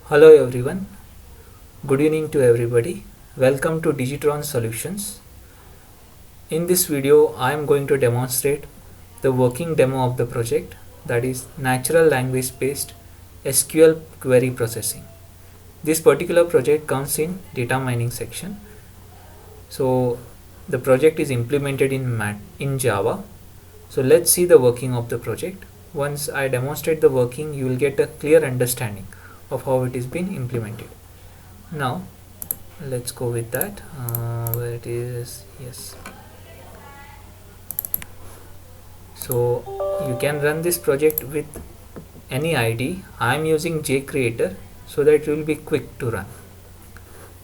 Hello everyone, good evening to everybody. Welcome to Digitron Solutions. In this video, I am going to demonstrate the working demo of the project, that is natural language based SQL query processing. This particular project comes in data mining section. So the project is implemented in Java. So let's see the working of the project. Once I demonstrate the working, you will get a clear understanding of how it is being implemented. Now let's go with that. Where it is, yes. So you can run this project with any ID. I am using JCreator so that it will be quick to run.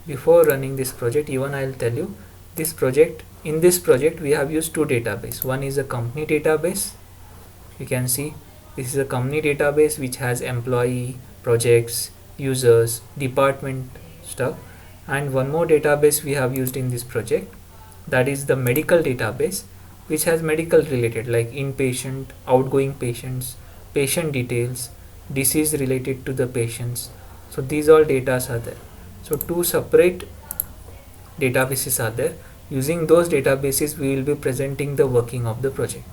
Before running this project, even I will tell you in this project we have used two databases. One is a company database. You can see this is a company database which has employee, projects, users, department stuff, and one more database we have used in this project, that is the medical database, which has medical related like inpatient, outgoing patients, patient details, disease related to the patients. So these all data are there. So two separate databases are there. Using those databases we will be presenting the working of the project.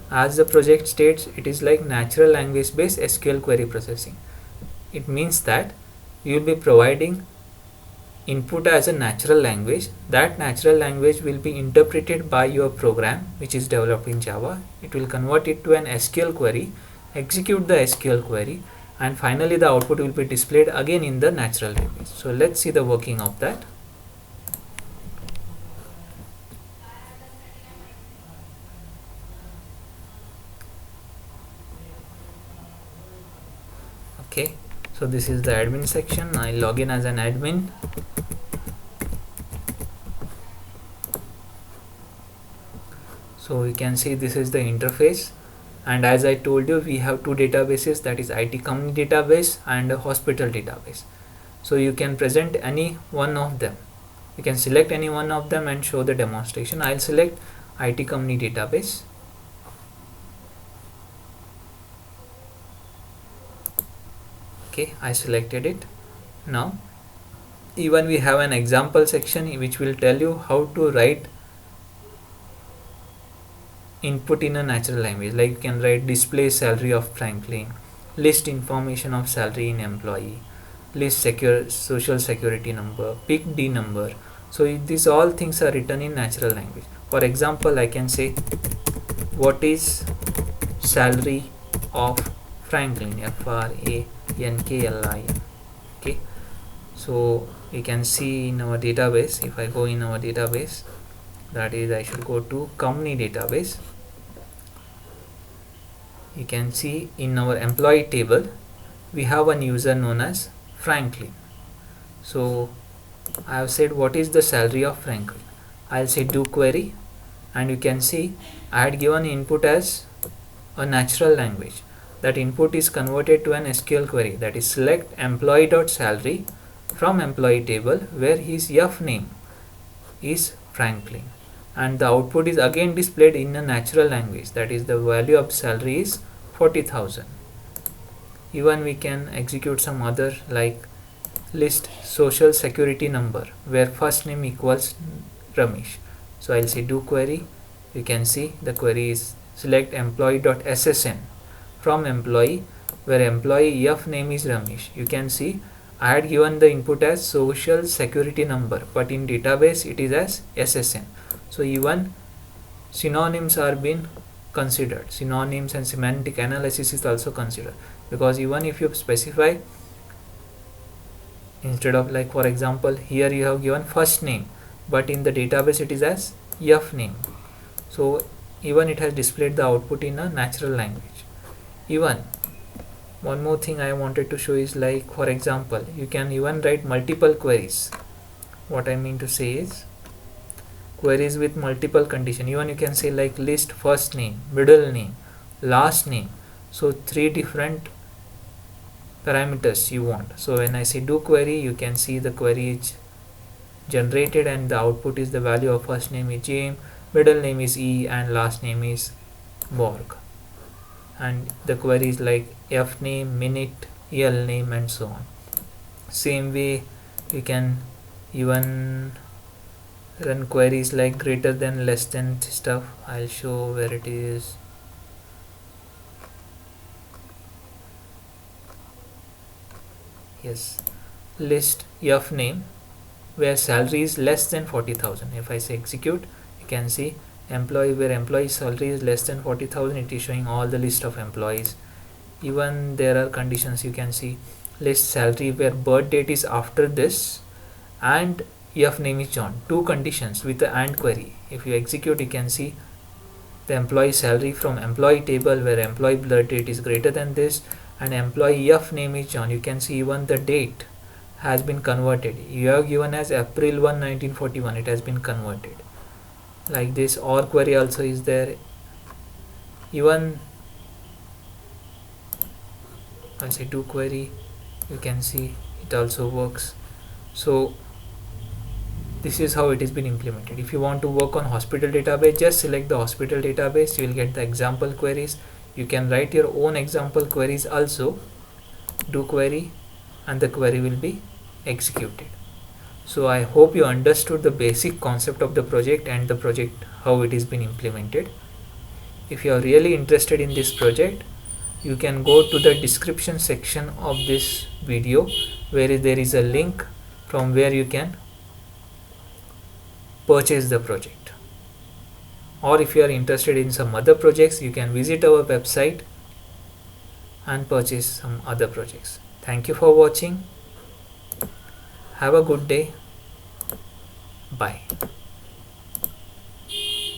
As the project states, it is like natural language based SQL query processing. It means that you will be providing input as a natural language. That natural language will be interpreted by your program which is developed in Java. It will convert it to an SQL query, execute the SQL query, and finally the output will be displayed again in the natural language. So let's see the working of that. Okay, so this is the admin section. I log in as an admin. So you can see this is the interface, and as I told you, we have two databases, that is IT company database and a hospital database. So you can present any one of them. You can select any one of them and show the demonstration. I'll select IT company database. Okay, I selected it. Now even we have an example section which will tell you how to write input in a natural language. Like you can write display salary of Franklin, list information of salary in employee, list social security number, pick D number. So these all things are written in natural language. For example, I can say what is salary of Franklin, Franklin. Okay, so you can see in our database, if I go in our database, that is I should go to company database. You can see in our employee table we have one user known as Franklin. So I have said what is the salary of Franklin. I'll say do query, and you can see I had given input as a natural language. That input is converted to an SQL query, that is select employee.salary from employee table where his F name is Franklin, and the output is again displayed in a natural language, that is the value of salary is 40,000. Even we can execute some other like list social security number where first name equals Ramesh. So I'll say do query. You can see the query is select employee.ssn from employee where employee F name is Ramesh. You can see I had given the input as social security number, but in database it is as SSN. So even synonyms are being considered. Synonyms and semantic analysis is also considered, because even if you specify instead of, like for example here you have given first name, but in the database it is as F name, so even it has displayed the output in a natural language. Even one more thing I wanted to show is, like for example you can even write multiple queries. What I mean to say is queries with multiple condition. Even you can say like list first name, middle name, last name. So three different parameters you want. So when I say do query, you can see the query is generated and the output is the value of first name is James, middle name is E, and last name is Borg. And the query is like F name, minute, EL name, and so on. Same way you can even run queries like greater than, less than stuff. I'll show where it is. Yes, list of name where salary is less than 40,000. If I say execute, you can see employee where employee salary is less than 40,000. It is showing all the list of employees. Even there are conditions, you can see list salary where birth date is after this and of name is John. Two conditions with the AND query. If you execute, you can see the employee salary from employee table where employee birth date is greater than this and employee of name is John. You can see even the date has been converted. You have given as April 1, 1941. It has been converted like this. Or query also is there. Even once I do query, you can see it also works. So this is how it has been implemented. If you want to work on hospital database, just select the hospital database. You will get the example queries. You can write your own example queries also. Do query and the query will be executed. So I hope you understood the basic concept of the project and the project how it is been implemented. If you are really interested in this project, you can go to the description section of this video where there is a link from where you can purchase the project. Or if you are interested in some other projects, you can visit our website and purchase some other projects. Thank you for watching. Have a good day. Bye.